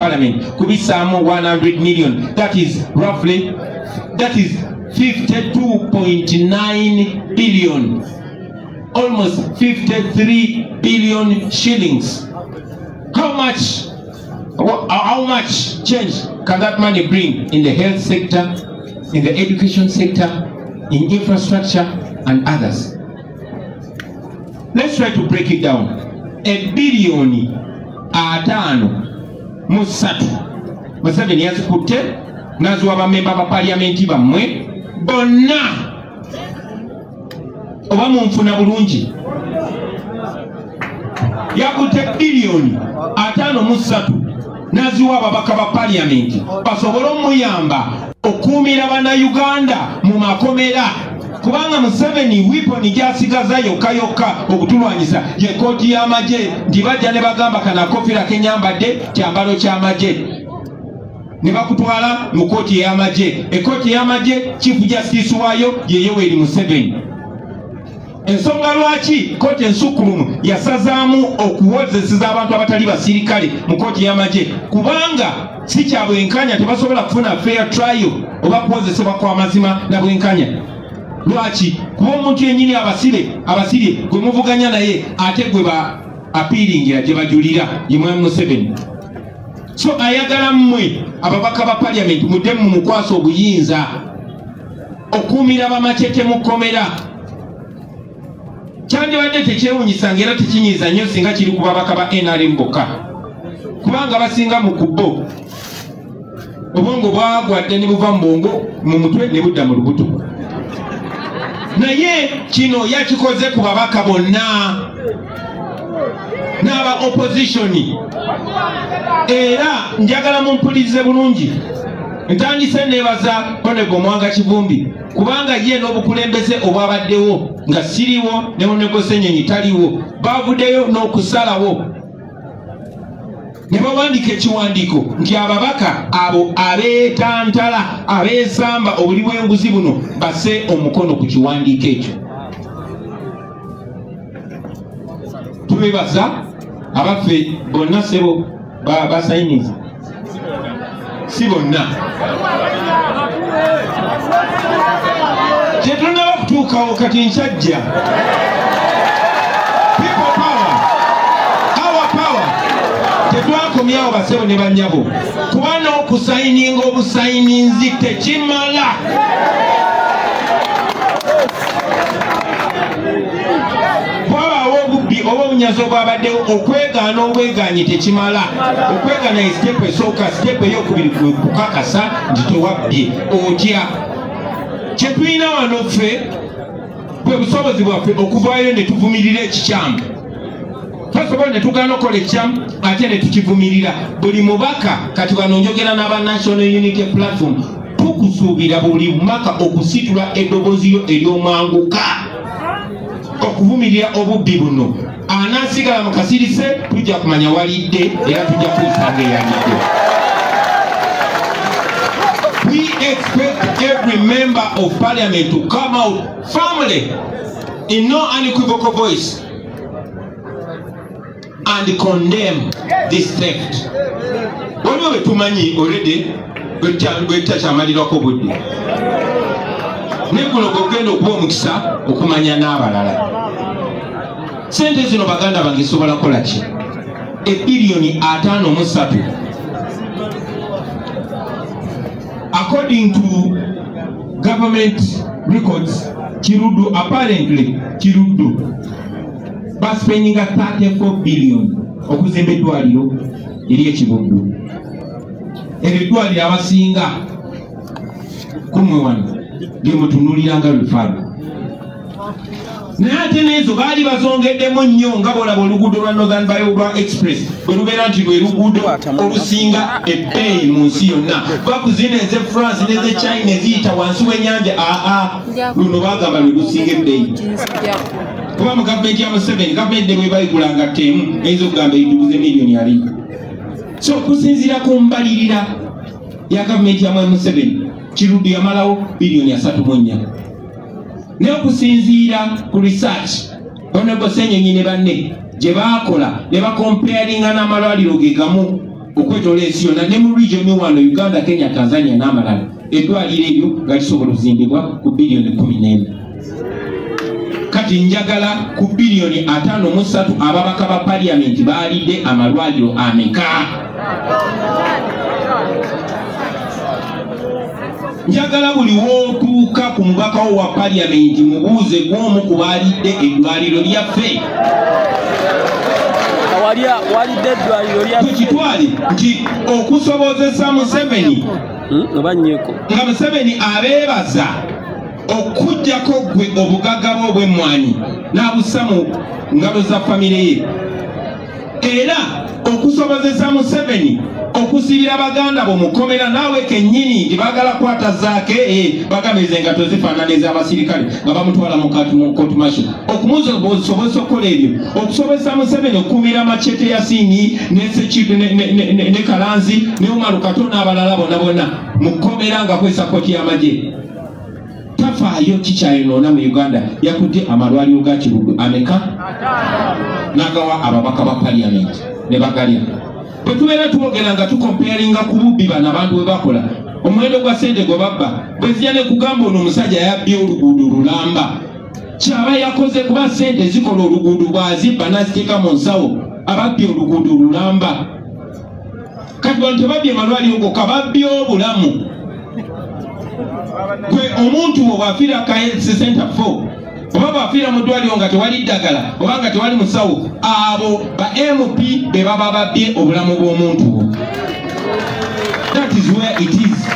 parliament kubisaamu 100 million. That is 52.9 billion, almost 53 billion shillings. How much change can that money bring in the health sector, in the education sector, in infrastructure and others? Let's try to break it down. $1 billion musatu Museveni yazikutte nazuwa bamemba ba parliament bamwe bonna oba munfuna bulungi yakutte $1 billion naziwa ababaka ba parliament basobole omuyamba okuumira bannayuganda mu makomera kubanga Museveni weapon gyasigaza yokka okutulwanyisa ye kooti y'amagye nti bajja ne bagamba kana kofira kenyambadde kyambalo ky'amagye ne bakutwala mu kooti y'amagye. Ekooti y'amagye chief justice waayo ye Yoweri Museveni. Ensonga lwaki kooti ensukulumu yasazaamu okuwozeseza abantu abatali basirikale mu kooti y'amagye kubanga si kya bwenkanya, tebasobola kufuna fair trial oba kuwozesebwa kwa mazima na bwenkanya. Lwaki? Kuba omuntu yennyini abasirye gwe muvuganya naye ate gwe ba appealingira gye bajulira ye Mwami Museveni. So ayagala mmwe ababaka ba parliament mudde mu mukwasa obuyinza okuumira bamacete mu kkomera. Kyandibadde tekyewunyisanga era tekinyiiza nnyo singa kiri ku babaka ba NRM bokka kubanga basinga mu kubbo obwongo bwagwadde ne buva mu bwongo mu mutwe ne budda mu lubuto. Naye kino yakikoze ku babaka bonna n'aba opposition era njagala mumpulirize bulungi. Ntandise nebaza Honorable Mwanga Kivumbi kubanga ye n'obukulembeze obwabaddewo nga siriwo ne Honorable Ssennyonyi taliwo bavuddeyo n'okusalawo ne bawandika ekiwandiiko nti ababaka abo abeetantala abeesamba obuli bw'enguzi buno basse omukono ku kiwandiiko ekyo. Tubebaza abaffe bonna sebo basayiniza si bonna tetunaba kutuukawo kati nkyajja. People power, our power. Tetwakomyawo basebo ne bannyabo kubanga okusayininga obusayininzi tekimala. Bwabaawo obubbi oba obunyazi obwabaddewo okwegaana obwegaanyi tekimala. Okwegaana ye sitepu esooka, sitepu ey'okubiri kukakasa nti tewabbye otya. Kye tulina wano ffe bwe busobozi bwaffe okuvaayo ne tuvumirira ekikyamu. Twasobola ne tugaana okukola ekikyamu ate ne tukivumirira. Buli mubaka kati wano njogera n'aba National Unity Platform tukusuubira buli mumaka okusitula eddoboozi lyo ery'omwanguka okuvumirira obubbi buno. Anaasigala mu kasirise tujja kumanya walidde era tujja kuyisanga eyalidde. We expect every member of parliament to come out firmly in no unequivocal voice and condemn this theft. Waliwo betumanyi already bwettakyamalirako budde ne guno gogenda okuba omukisa okumanya n'abalala. Sente zino baganda bange sobola kola ki? $1 billion. According to government records, Kirudu, apparently Kirudu spending $34 billion okuzimba eddwaliro ery'ekibuddu. Eddwaliro abasinga kumwe wano lyemutunuuliranga lufaalo. Naye ate n'ezo baali bazongeddemu nnyo nga bolaba oluguudo lwa Northern Byobwa Express bwe lubeera nti lwe luguudo olusinga ebbeeyi mu nsi yonna. Bakuzina eze France n'eze China eziyita wansi w'ennyanja luno baagamba lwe lusinga ebbeeyi. Kuba mu gavumenti ya Museveni gavumenti bwe bayigulanga ttemu eyinza okugamba eyituguze miliyoni ali. So okusinziira ku mbalirira ya gavumenti ya Mwami Museveni Kirudu yamalawo $3.4 ne okusinziira ku research Honorable Ssennyonyi ne banne gye baakola ne bakomparinga n'amalwaliro ge gamu okwetola ensi yonna ne mu region wano Uganda, Kenya, Tanzania n'amalala eddwaliro eryo nga lisobola okuzimbibwa ku biliyoni 14. Kati njagala ku biliyoni 53 ababaka ba parliament baalidde amalwaliro ameka? Njagala buli wootuuka ku mubaka wo wa parliament mubuuze gw'omu ku baalidde eddwaliro lyaffe. Tukitwale nti okusobozesa Museveni nga Museveni abeebaza okujjako gwe obugagga bwe obw'emmwanyi n'abussa mu ngalo za famire ye, era okusobozesa Museveni okusibira baganda bo mukomera naawe kennyini nti bagala kwata zaake bagameze nga tozifaanana ez'abasirikale nga bamutwala mu kotumasho. Okumusobozesa okukola ebyo, okusobozesa Museveni okukumira Machete Yasini ne Kalanzi ne Umaru Kato n'abalala bonna bonna mukomera nga kwesa koti y'amagye. Tafaayo kikyayonoona mu Uganda. Yakudde amalwaliro ga Kirugu ameka n'agawa ababaka ba parliament ne bagalya. Bwe tubeera twogera nga tukomparinga ku bubbi bano abantu bwe bakola, omuwendo gwa ssente gwe babba, bwe zijja ne kugamba ono omusajja yabbye oluguudo lulamba, kyaba yakoze kuba ssente zikola oluguudo bw'azibba n'aziteeka mu nsawo, ababbye oluguudo lulamba. Kati bano tebabbye malwaliro gokka, babbye obulamu. Gwe omuntu bw'afiira ka health center 4 oba bw'afiira mu ddwaliro nga tewali ddagala oba nga tewali musawo, abo ba MP be baba babbye obulamu bw'omuntu bwo. That is where it is.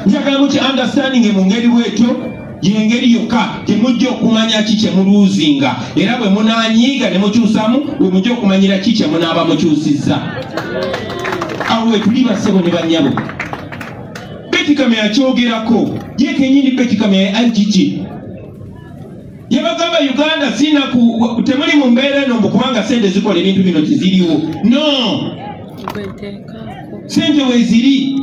Njagala muki understanding mu ngeri bwetyo yengeri yokka temujja okumanya ki kye muluuzinga, era bwe munaanyiiga ne mukyusamu bwe mujja okumanyira ki kye munaaba mukyusizza. Awo we tuli bassebo ne bannyabo. Betty Kamya yakyogerako, ye kennyini Betty Kamya ya IGG yabagamba Uganda sina temuli mu mbeera eno kubanga sente zikola ebintu bino teziriwo. No, sente weziri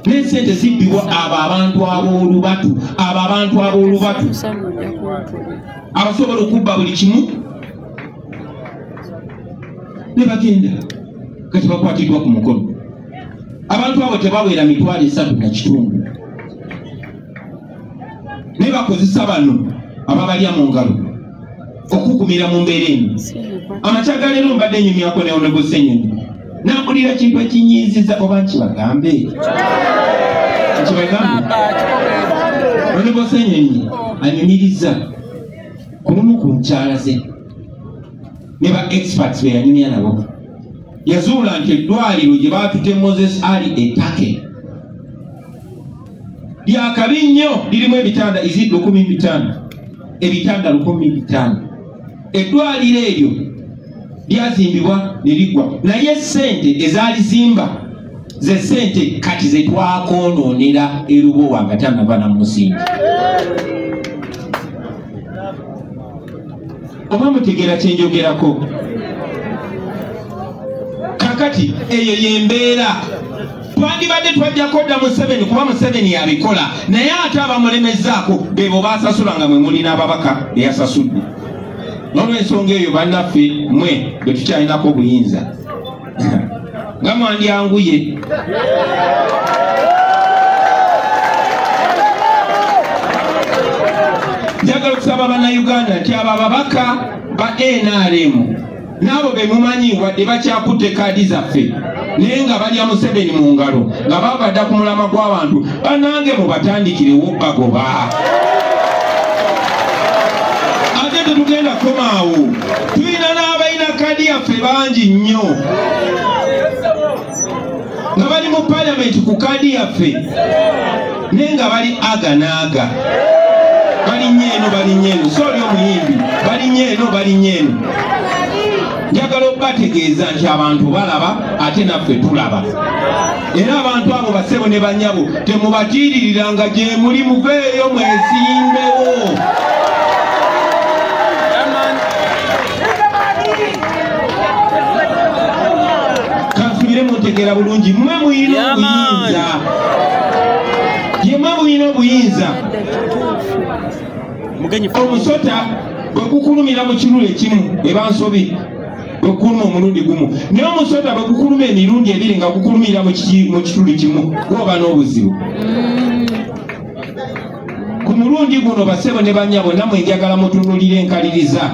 ne sente zibbibwa abo abantu ab'olubatu, abo abantu ab'olubatu abasobola okubba buli kimu ne bagenda kati bakwatiddwa ku mukono. Abantu abo tebawera 3.5 ne bakozesa bano ababalya mu ngalo okukumira mu mbeera eno. Amakyaga leero mbadde nyumyako ne Honorable Ssenyonyi n'akulira kintu ekinyiiziza oba nkibagambe Honorable Ssenyonyi anyumiriza ku lumu ku nkyala ze ne ba experts be yanyumya nabo, yazuula nti eddwaliro gye baatute Moses Ali ettake lyakabi nnyo, lirimu ebitanda izidde 15, ebitanda 15. Eddwaliro eryo lyazimbibwa ne liggwa, naye ssente ezalizimba ze ssente kati ze twakonoonera erubowa nga tannava na musingi. Oba mutegeera kye njogerako? Kakati eyo yembeera twandibadde twajjako dda Museveni kuba Museveni yabikola, naye ate abamulemezaako bebo basasula nga mwe muli n'ababaka eyasasudde. N'olw'ensonga eyo bannaffe mmwe bwe tukyalinako obuyinza nga mwandyanguye njagala okusaba bannayuganda nti abo ababaka ba NRM n'abo be mumanyi wadde bakyakutte kaadi zaffe naye nga balya Museveni mu ngalo nga babadda ku mulama gw'abantu, bannange mubatandikirewo bagoba. Ate tetugenda komaawo, tulina n'abalina kaadi yaffe bangi nnyo nga bali mu parliament ku kaadi yaffe naye nga bali aga naaga, bali nyeeno so oli omuyimbi bali nyeeno. Njagala okubategeeza nti abantu balaba ate naffe tulaba, era abantu abo bassebo ne bannyabo temubatiiririranga gye muli, muveeyo mwesimbewo. Kansubire muntegeera bulungi, mmwe muyina obuyinza, yemwe muyina obuyinza. Omusota bwe gukulumira mu kirule kimu ebansobi okuluma omulundi gumu naye omusota bwegukuluma emirundi ebiri nga gukulumira mu kituli kimu gwoba n'obuzibu. Ku mulundi guno basebo ne banyabo namwe njagala mutunulire enkaliriza